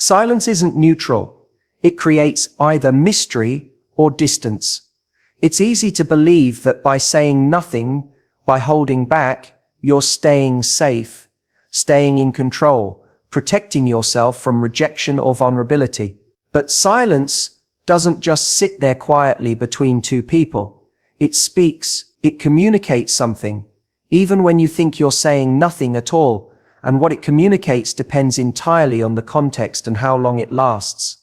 Silence isn't neutral. It creates either mystery or distance. It's easy to believe that by saying nothing, by holding back, you're staying safe, staying in control, protecting yourself from rejection or vulnerability. But silence doesn't just sit there quietly between two people. It speaks, it communicates something, even when you think you're saying nothing at all, and what it communicates depends entirely on the context and how long it lasts.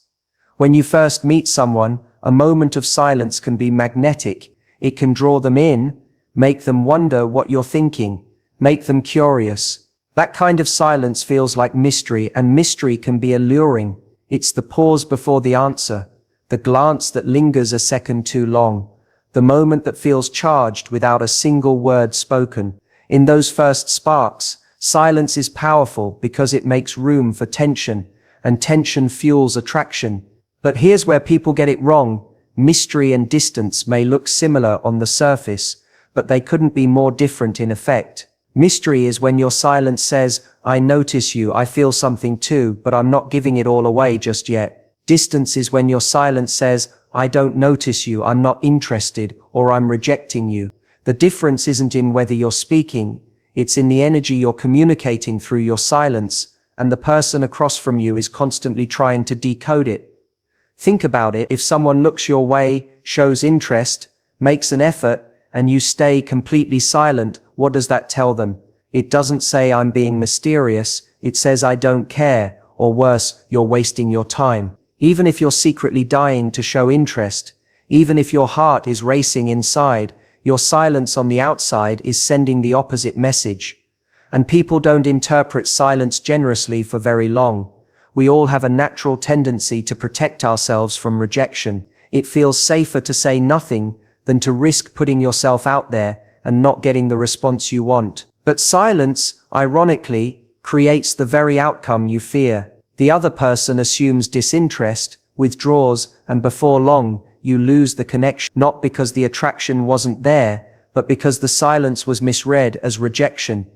When you first meet someone, a moment of silence can be magnetic. It can draw them in, make them wonder what you're thinking, make them curious. That kind of silence feels like mystery, and mystery can be alluring. It's the pause before the answer, the glance that lingers a second too long, the moment that feels charged without a single word spoken. In those first sparks, silence is powerful because it makes room for tension, and tension fuels attraction. But here's where people get it wrong. Mystery and distance may look similar on the surface, but they couldn't be more different in effect. Mystery is when your silence says, I notice you, I feel something too, but I'm not giving it all away just yet. Distance is when your silence says, I don't notice you, I'm not interested, or I'm rejecting you. The difference isn't in whether you're speaking, it's in the energy you're communicating through your silence, and the person across from you is constantly trying to decode it. Think about it. If someone looks your way, shows interest, makes an effort, and you stay completely silent, what does that tell them? It doesn't say I'm being mysterious, it says I don't care, or worse, you're wasting your time. Even if you're secretly dying to show interest, even if your heart is racing inside, your silence on the outside is sending the opposite message. And people don't interpret silence generously for very long. We all have a natural tendency to protect ourselves from rejection. It feels safer to say nothing than to risk putting yourself out there and not getting the response you want. But silence, ironically, creates the very outcome you fear. The other person assumes disinterest, withdraws, and before long, you lose the connection, not because the attraction wasn't there, but because the silence was misread as rejection.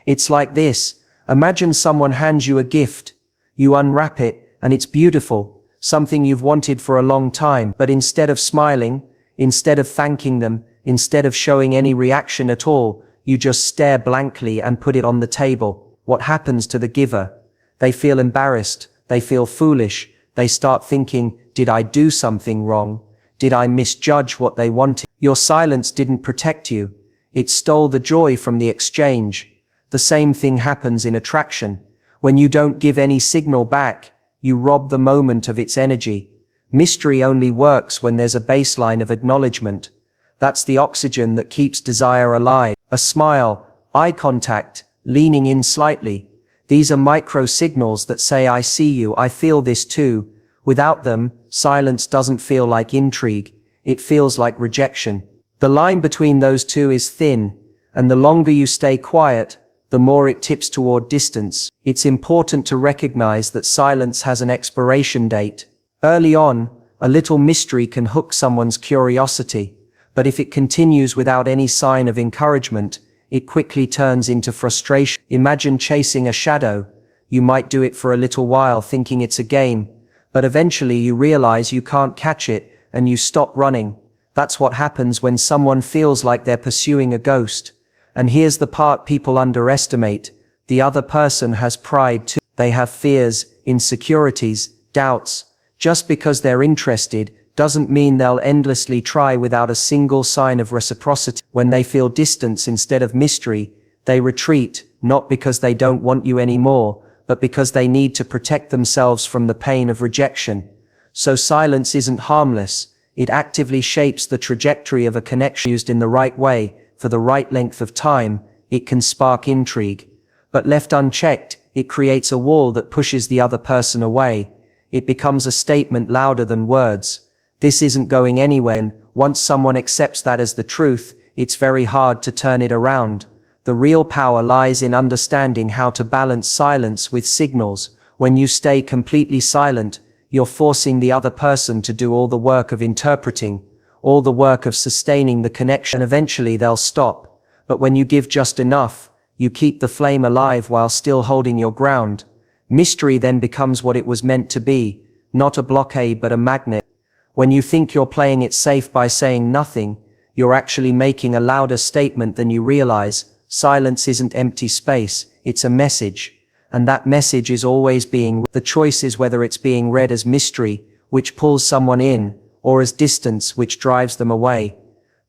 It's like this. Imagine someone hands you a gift. You unwrap it, and it's beautiful, something you've wanted for a long time, but instead of smiling, instead of thanking them, instead of showing any reaction at all, you just stare blankly and put it on the table. What happens to the giver? They feel embarrassed, they feel foolish, they start thinking, did I do something wrong? Did I misjudge what they wanted? Your silence didn't protect you. It stole the joy from the exchange. The same thing happens in attraction. When you don't give any signal back, you rob the moment of its energy. Mystery only works when there's a baseline of acknowledgement. That's the oxygen that keeps desire alive. A smile, eye contact, leaning in slightly. These are micro signals that say I see you, I feel this too. Without them, silence doesn't feel like intrigue. It feels like rejection. The line between those two is thin, and the longer you stay quiet, the more it tips toward distance. It's important to recognize that silence has an expiration date. Early on, a little mystery can hook someone's curiosity, but if it continues without any sign of encouragement, it quickly turns into frustration. Imagine chasing a shadow. You might do it for a little while thinking it's a game, but eventually you realize you can't catch it, and you stop running. That's what happens when someone feels like they're pursuing a ghost. And here's the part people underestimate. The other person has pride too. They have fears, insecurities, doubts. Just because they're interested doesn't mean they'll endlessly try without a single sign of reciprocity. When they feel distance instead of mystery, they retreat, not because they don't want you anymore, but because they need to protect themselves from the pain of rejection. So silence isn't harmless. It actively shapes the trajectory of a connection. Used in the right way, for the right length of time, it can spark intrigue. But left unchecked, it creates a wall that pushes the other person away. It becomes a statement louder than words. This isn't going anywhere, and once someone accepts that as the truth, it's very hard to turn it around. The real power lies in understanding how to balance silence with signals. When you stay completely silent, you're forcing the other person to do all the work of interpreting, all the work of sustaining the connection. Eventually they'll stop. But when you give just enough, you keep the flame alive while still holding your ground. Mystery then becomes what it was meant to be, not a blockade but a magnet. When you think you're playing it safe by saying nothing, you're actually making a louder statement than you realize. Silence isn't empty space, it's a message. And that message is always being, the choice is whether it's being read as mystery, which pulls someone in, or as distance, which drives them away.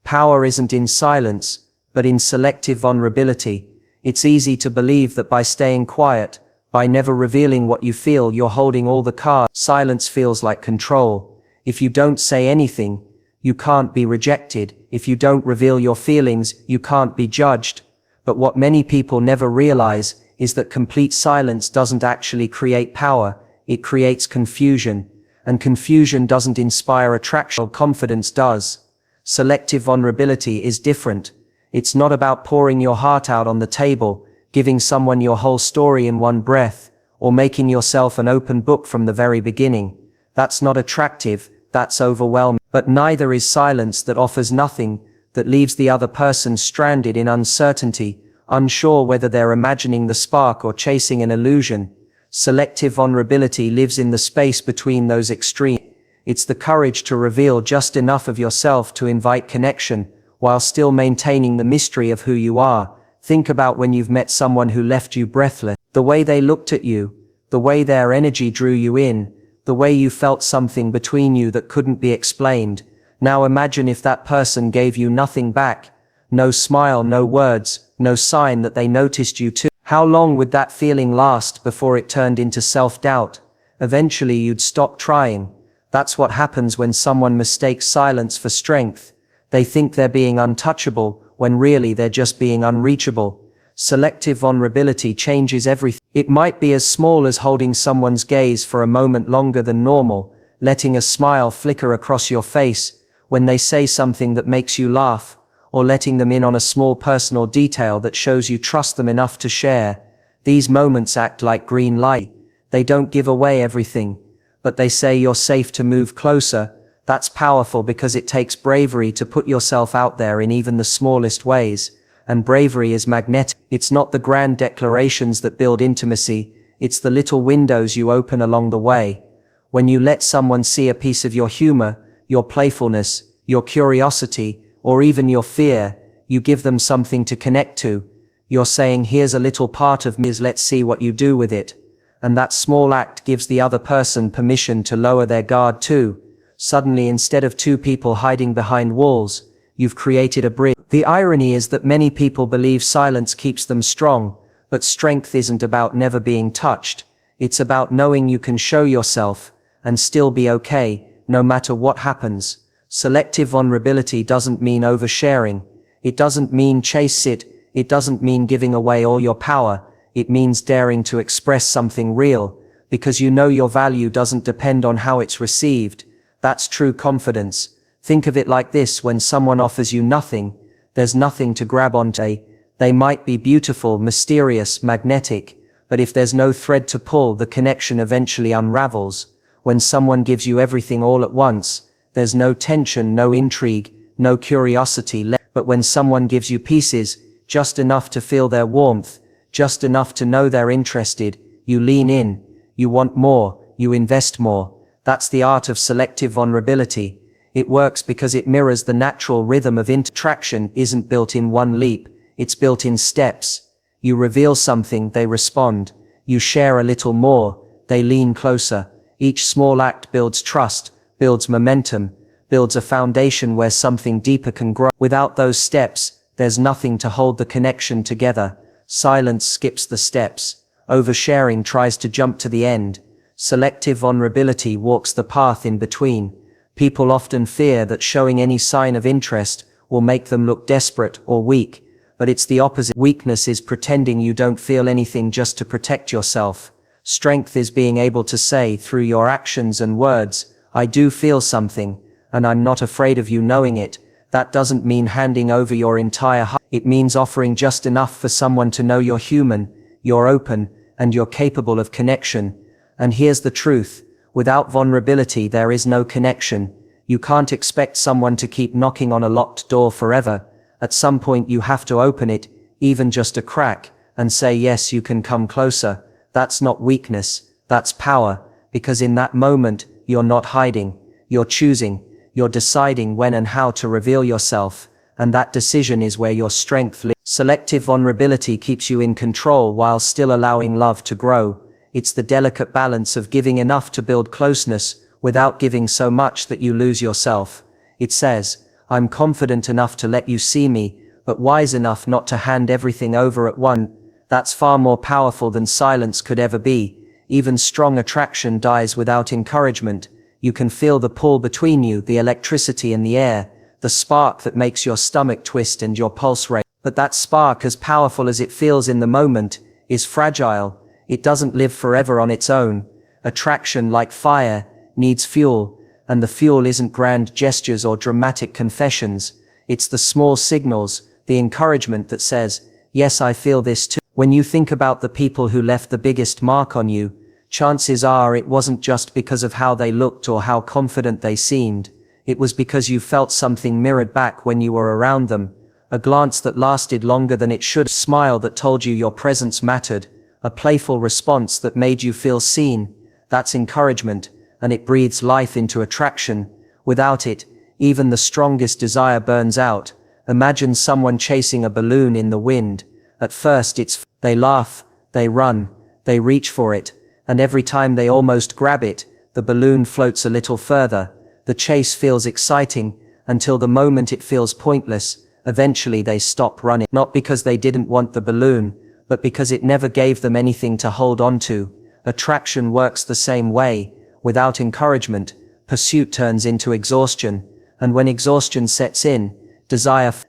Power isn't in silence, but in selective vulnerability. It's easy to believe that by staying quiet, by never revealing what you feel, you're holding all the cards. Silence feels like control. If you don't say anything, you can't be rejected. If you don't reveal your feelings, you can't be judged. But what many people never realize is that complete silence doesn't actually create power, it creates confusion. And confusion doesn't inspire attraction, confidence does. Selective vulnerability is different. It's not about pouring your heart out on the table, giving someone your whole story in one breath, or making yourself an open book from the very beginning. That's not attractive, that's overwhelming. But neither is silence that offers nothing, that leaves the other person stranded in uncertainty, unsure whether they're imagining the spark or chasing an illusion. Selective vulnerability lives in the space between those extremes. It's the courage to reveal just enough of yourself to invite connection, while still maintaining the mystery of who you are. Think about when you've met someone who left you breathless. The way they looked at you, the way their energy drew you in, the way you felt something between you that couldn't be explained. Now imagine if that person gave you nothing back. No smile, no words, no sign that they noticed you too. How long would that feeling last before it turned into self-doubt? Eventually you'd stop trying. That's what happens when someone mistakes silence for strength. They think they're being untouchable, when really they're just being unreachable. Selective vulnerability changes everything. It might be as small as holding someone's gaze for a moment longer than normal, letting a smile flicker across your face when they say something that makes you laugh, or letting them in on a small personal detail that shows you trust them enough to share. These moments act like green light. They don't give away everything, but they say you're safe to move closer. That's powerful because it takes bravery to put yourself out there in even the smallest ways. And bravery is magnetic. It's not the grand declarations that build intimacy, it's the little windows you open along the way. When you let someone see a piece of your humor, your playfulness, your curiosity, or even your fear, you give them something to connect to. You're saying, here's a little part of me, let's see what you do with it. And that small act gives the other person permission to lower their guard too. Suddenly, instead of two people hiding behind walls, you've created a bridge. The irony is that many people believe silence keeps them strong, but strength isn't about never being touched. It's about knowing you can show yourself and still be okay, no matter what happens. Selective vulnerability doesn't mean oversharing. It doesn't mean chase it. It doesn't mean giving away all your power. It means daring to express something real, because you know your value doesn't depend on how it's received. That's true confidence. Think of it like this: when someone offers you nothing, there's nothing to grab onto. They might be beautiful, mysterious, magnetic, but if there's no thread to pull, the connection eventually unravels. When someone gives you everything all at once, there's no tension, no intrigue, no curiosity left. But when someone gives you pieces, just enough to feel their warmth, just enough to know they're interested, you lean in, you want more, you invest more. That's the art of selective vulnerability. It works because it mirrors the natural rhythm of attraction. Isn't built in one leap, it's built in steps. You reveal something, they respond. You share a little more, they lean closer. Each small act builds trust, builds momentum, builds a foundation where something deeper can grow. Without those steps, there's nothing to hold the connection together. Silence skips the steps. Oversharing tries to jump to the end. Selective vulnerability walks the path in between. People often fear that showing any sign of interest will make them look desperate or weak, but it's the opposite. Weakness is pretending you don't feel anything just to protect yourself. Strength is being able to say through your actions and words, I do feel something, and I'm not afraid of you knowing it. That doesn't mean handing over your entire heart. It means offering just enough for someone to know you're human, you're open, and you're capable of connection. And here's the truth. Without vulnerability, there is no connection. You can't expect someone to keep knocking on a locked door forever. At some point you have to open it, even just a crack, and say, yes, you can come closer. That's not weakness, that's power, because in that moment, you're not hiding, you're choosing, you're deciding when and how to reveal yourself, and that decision is where your strength lives. Selective vulnerability keeps you in control while still allowing love to grow. It's the delicate balance of giving enough to build closeness, without giving so much that you lose yourself. It says, I'm confident enough to let you see me, but wise enough not to hand everything over at once. That's far more powerful than silence could ever be. Even strong attraction dies without encouragement. You can feel the pull between you, the electricity in the air, the spark that makes your stomach twist and your pulse race. But that spark, as powerful as it feels in the moment, is fragile. It doesn't live forever on its own. Attraction, like fire, needs fuel, and the fuel isn't grand gestures or dramatic confessions. It's the small signals, the encouragement that says, yes, I feel this too. When you think about the people who left the biggest mark on you, chances are it wasn't just because of how they looked or how confident they seemed. It was because you felt something mirrored back when you were around them. A glance that lasted longer than it should, a smile that told you your presence mattered, a playful response that made you feel seen. That's encouragement, and it breathes life into attraction. Without it, even the strongest desire burns out. Imagine someone chasing a balloon in the wind. At first they laugh, they run, they reach for it, and every time they almost grab it, the balloon floats a little further. The chase feels exciting, until the moment it feels pointless. Eventually they stop running, not because they didn't want the balloon, but because it never gave them anything to hold on to. Attraction works the same way. Without encouragement, pursuit turns into exhaustion, and when exhaustion sets in,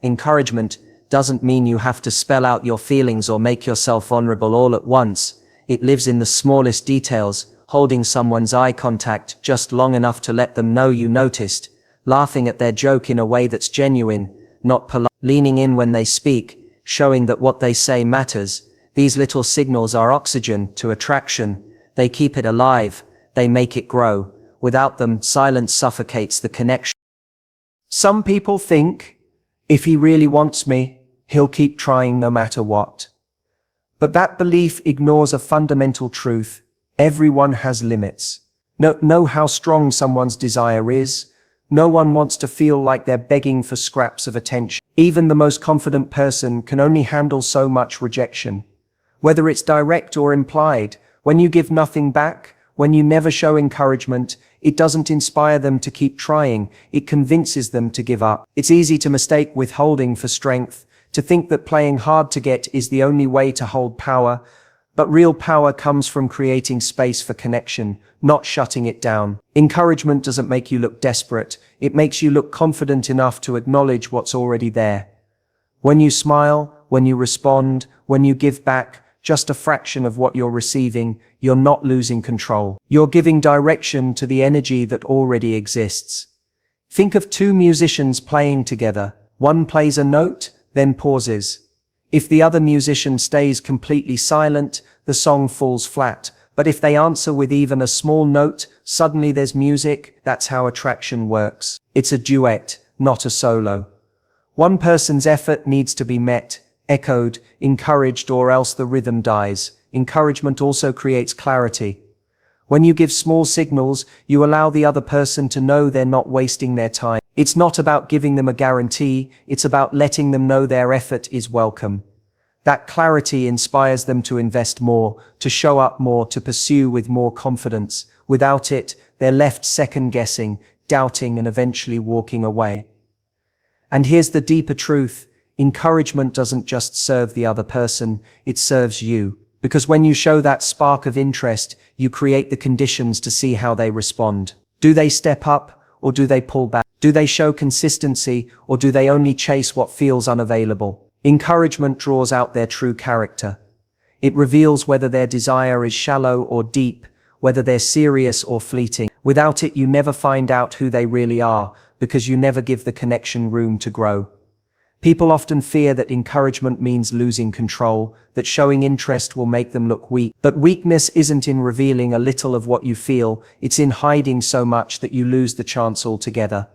encouragement doesn't mean you have to spell out your feelings or make yourself vulnerable all at once. It lives in the smallest details, holding someone's eye contact just long enough to let them know you noticed, laughing at their joke in a way that's genuine, not polite, leaning in when they speak, showing that what they say matters. These little signals are oxygen to attraction. They keep it alive, they make it grow. Without them, silence suffocates the connection. Some people think, if he really wants me, he'll keep trying no matter what. But that belief ignores a fundamental truth. Everyone has limits. Know how strong someone's desire is. No one wants to feel like they're begging for scraps of attention. Even the most confident person can only handle so much rejection. Whether it's direct or implied, when you give nothing back, when you never show encouragement, it doesn't inspire them to keep trying, it convinces them to give up. It's easy to mistake withholding for strength, to think that playing hard to get is the only way to hold power, but real power comes from creating space for connection, not shutting it down. Encouragement doesn't make you look desperate, it makes you look confident enough to acknowledge what's already there. When you smile, when you respond, when you give back, just a fraction of what you're receiving, you're not losing control. You're giving direction to the energy that already exists. Think of two musicians playing together. One plays a note, then pauses. If the other musician stays completely silent, the song falls flat. But if they answer with even a small note, suddenly there's music. That's how attraction works. It's a duet, not a solo. One person's effort needs to be met, echoed, encouraged, or else the rhythm dies. Encouragement also creates clarity. When you give small signals, you allow the other person to know they're not wasting their time. It's not about giving them a guarantee, it's about letting them know their effort is welcome. That clarity inspires them to invest more, to show up more, to pursue with more confidence. Without it, they're left second-guessing, doubting, and eventually walking away. And here's the deeper truth. Encouragement doesn't just serve the other person, it serves you. Because when you show that spark of interest, you create the conditions to see how they respond. Do they step up, or do they pull back? Do they show consistency, or do they only chase what feels unavailable? Encouragement draws out their true character. It reveals whether their desire is shallow or deep, whether they're serious or fleeting. Without it, you never find out who they really are, because you never give the connection room to grow. People often fear that encouragement means losing control, that showing interest will make them look weak. But weakness isn't in revealing a little of what you feel, it's in hiding so much that you lose the chance altogether.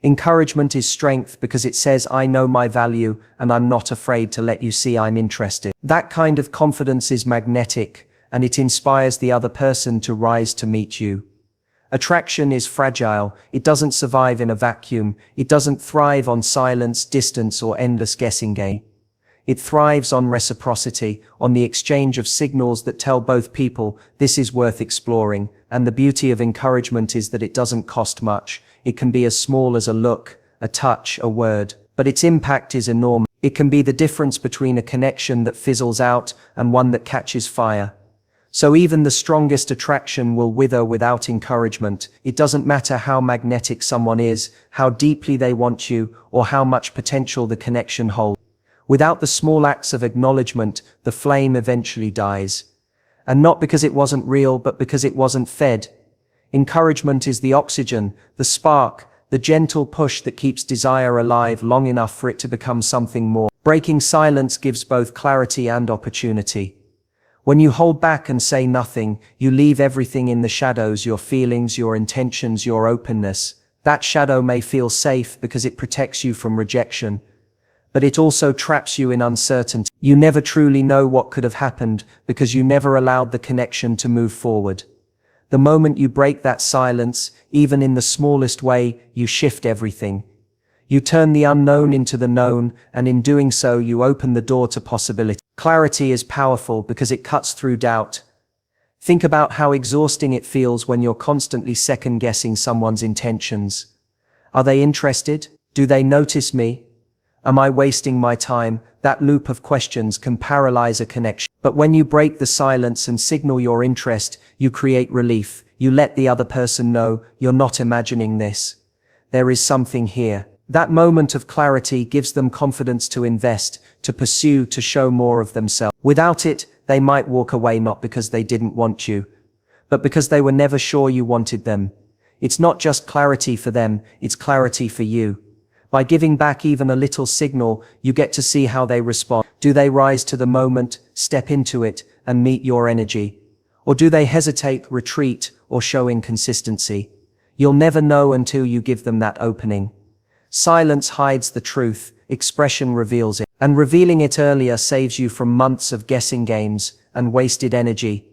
Encouragement is strength because it says, I know my value and I'm not afraid to let you see I'm interested. That kind of confidence is magnetic, and it inspires the other person to rise to meet you. Attraction is fragile. It doesn't survive in a vacuum. It doesn't thrive on silence, distance, or endless guessing game. It thrives on reciprocity, on the exchange of signals that tell both people this is worth exploring, and the beauty of encouragement is that it doesn't cost much. It can be as small as a look, a touch, a word, but its impact is enormous. It can be the difference between a connection that fizzles out and one that catches fire. So even the strongest attraction will wither without encouragement. It doesn't matter how magnetic someone is, how deeply they want you, or how much potential the connection holds. Without the small acts of acknowledgement, the flame eventually dies. And not because it wasn't real, but because it wasn't fed. Encouragement is the oxygen, the spark, the gentle push that keeps desire alive long enough for it to become something more. Breaking silence gives both clarity and opportunity. When you hold back and say nothing, you leave everything in the shadows, your feelings, your intentions, your openness. That shadow may feel safe because it protects you from rejection, but it also traps you in uncertainty. You never truly know what could have happened because you never allowed the connection to move forward. The moment you break that silence, even in the smallest way, you shift everything. You turn the unknown into the known, and in doing so, you open the door to possibility. Clarity is powerful because it cuts through doubt. Think about how exhausting it feels when you're constantly second-guessing someone's intentions. Are they interested? Do they notice me? Am I wasting my time? That loop of questions can paralyze a connection. But when you break the silence and signal your interest, you create relief. You let the other person know you're not imagining this. There is something here. That moment of clarity gives them confidence to invest, to pursue, to show more of themselves. Without it, they might walk away not because they didn't want you, but because they were never sure you wanted them. It's not just clarity for them, it's clarity for you. By giving back even a little signal, you get to see how they respond. Do they rise to the moment, step into it, and meet your energy? Or do they hesitate, retreat, or show inconsistency? You'll never know until you give them that opening. Silence hides the truth, expression reveals it. And revealing it earlier saves you from months of guessing games and wasted energy.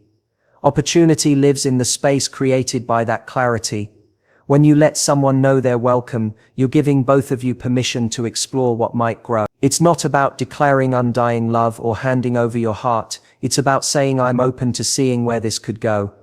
Opportunity lives in the space created by that clarity. When you let someone know they're welcome, you're giving both of you permission to explore what might grow. It's not about declaring undying love or handing over your heart. It's about saying I'm open to seeing where this could go.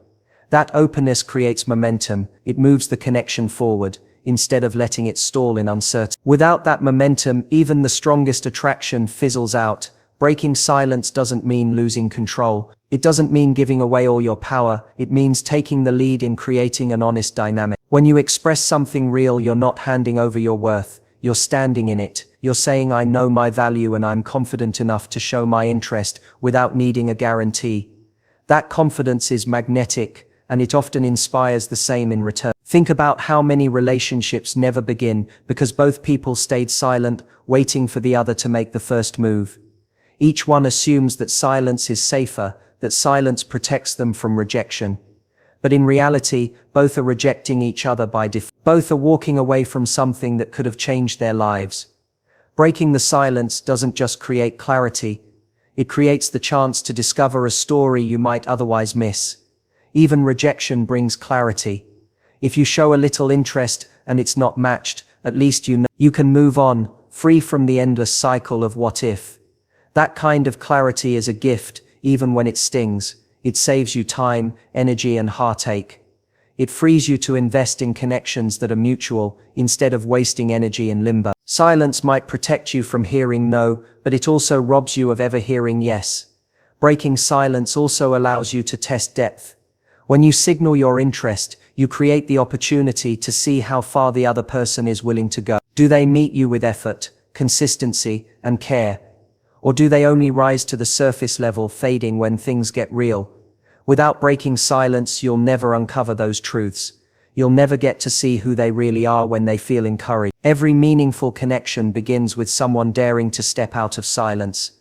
That openness creates momentum. It moves the connection forward, instead of letting it stall in uncertainty. Without that momentum, even the strongest attraction fizzles out. Breaking silence doesn't mean losing control. It doesn't mean giving away all your power. It means taking the lead in creating an honest dynamic. When you express something real, you're not handing over your worth. You're standing in it. You're saying I know my value and I'm confident enough to show my interest without needing a guarantee. That confidence is magnetic, and it often inspires the same in return. Think about how many relationships never begin because both people stayed silent, waiting for the other to make the first move. Each one assumes that silence is safer, that silence protects them from rejection. But in reality, both are rejecting each other by default. Both are walking away from something that could have changed their lives. Breaking the silence doesn't just create clarity, it creates the chance to discover a story you might otherwise miss. Even rejection brings clarity. If you show a little interest and it's not matched, at least you know you can move on, free from the endless cycle of what if. That kind of clarity is a gift, even when it stings. It saves you time, energy, and heartache. It frees you to invest in connections that are mutual, instead of wasting energy in limbo. Silence might protect you from hearing no, but it also robs you of ever hearing yes. Breaking silence also allows you to test depth. When you signal your interest, you create the opportunity to see how far the other person is willing to go. Do they meet you with effort, consistency, and care? Or do they only rise to the surface level, fading when things get real? Without breaking silence, you'll never uncover those truths. You'll never get to see who they really are when they feel encouraged. Every meaningful connection begins with someone daring to step out of silence.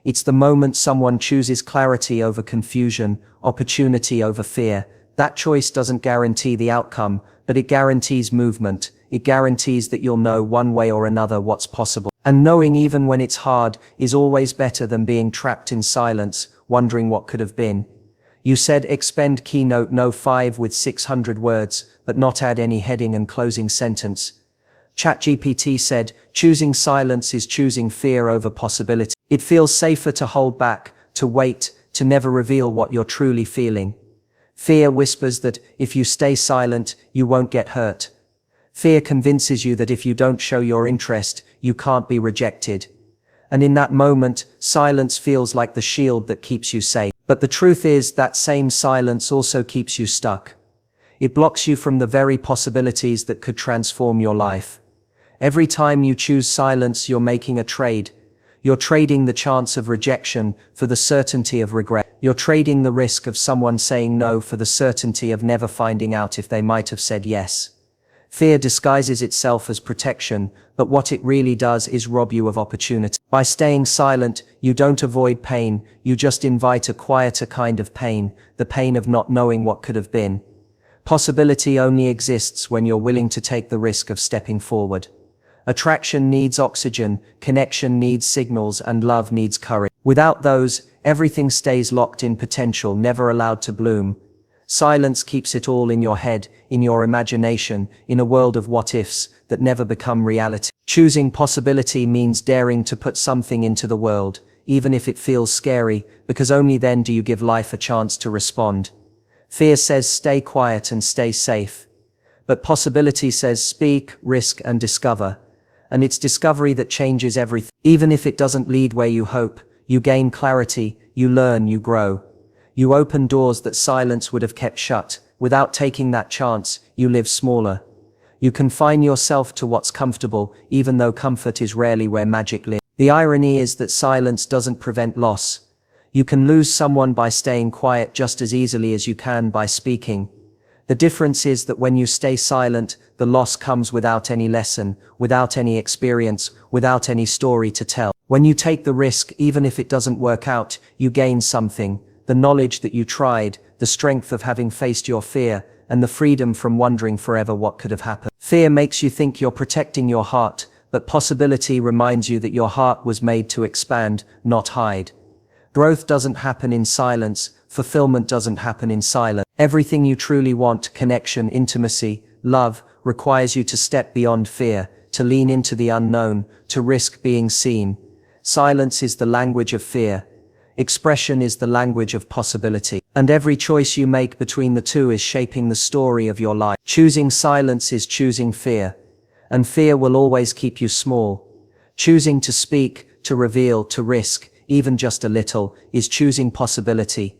It's the moment someone chooses clarity over confusion, opportunity over fear. That choice doesn't guarantee the outcome, but it guarantees movement. It guarantees that you'll know one way or another what's possible. And knowing even when it's hard is always better than being trapped in silence, wondering what could have been. You said expend keynote no 5 with 600 words, but not add any heading and closing sentence. ChatGPT said, choosing silence is choosing fear over possibility. It feels safer to hold back, to wait, to never reveal what you're truly feeling. Fear whispers that if you stay silent, you won't get hurt. Fear convinces you that if you don't show your interest, you can't be rejected. And in that moment, silence feels like the shield that keeps you safe. But the truth is that same silence also keeps you stuck. It blocks you from the very possibilities that could transform your life. Every time you choose silence, you're making a trade. You're trading the chance of rejection for the certainty of regret. You're trading the risk of someone saying no for the certainty of never finding out if they might have said yes. Fear disguises itself as protection, but what it really does is rob you of opportunity. By staying silent, you don't avoid pain, you just invite a quieter kind of pain, the pain of not knowing what could have been. Possibility only exists when you're willing to take the risk of stepping forward. Attraction needs oxygen, connection needs signals, and love needs courage. Without those, everything stays locked in potential, never allowed to bloom. Silence keeps it all in your head, in your imagination, in a world of what-ifs that never become reality. Choosing possibility means daring to put something into the world, even if it feels scary, because only then do you give life a chance to respond. Fear says stay quiet and stay safe. But possibility says speak, risk, and discover. And it's discovery that changes everything. Even if it doesn't lead where you hope, you gain clarity, you learn, you grow. You open doors that silence would have kept shut. Without taking that chance, you live smaller. You confine yourself to what's comfortable, even though comfort is rarely where magic lives. The irony is that silence doesn't prevent loss. You can lose someone by staying quiet just as easily as you can by speaking. The difference is that when you stay silent, the loss comes without any lesson, without any experience, without any story to tell. When you take the risk, even if it doesn't work out, you gain something. The knowledge that you tried, the strength of having faced your fear, and the freedom from wondering forever what could have happened. Fear makes you think you're protecting your heart, but possibility reminds you that your heart was made to expand, not hide. Growth doesn't happen in silence, fulfillment doesn't happen in silence. Everything you truly want, connection, intimacy, love, requires you to step beyond fear, to lean into the unknown, to risk being seen. Silence is the language of fear. Expression is the language of possibility. And every choice you make between the two is shaping the story of your life. Choosing silence is choosing fear. And fear will always keep you small. Choosing to speak, to reveal, to risk, even just a little, is choosing possibility.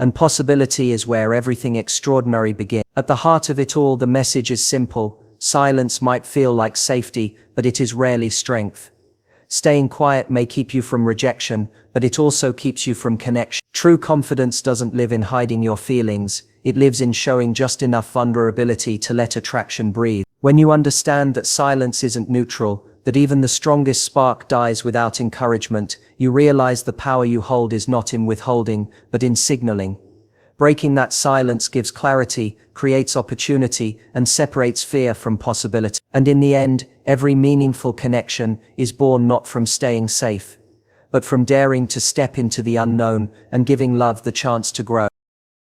And possibility is where everything extraordinary begins. At the heart of it all, the message is simple. Silence might feel like safety, but it is rarely strength. Staying quiet may keep you from rejection, but it also keeps you from connection. True confidence doesn't live in hiding your feelings, it lives in showing just enough vulnerability to let attraction breathe. When you understand that silence isn't neutral, that even the strongest spark dies without encouragement, you realize the power you hold is not in withholding, but in signaling. Breaking that silence gives clarity, creates opportunity, and separates fear from possibility. And in the end, every meaningful connection is born not from staying safe, but from daring to step into the unknown and giving love the chance to grow.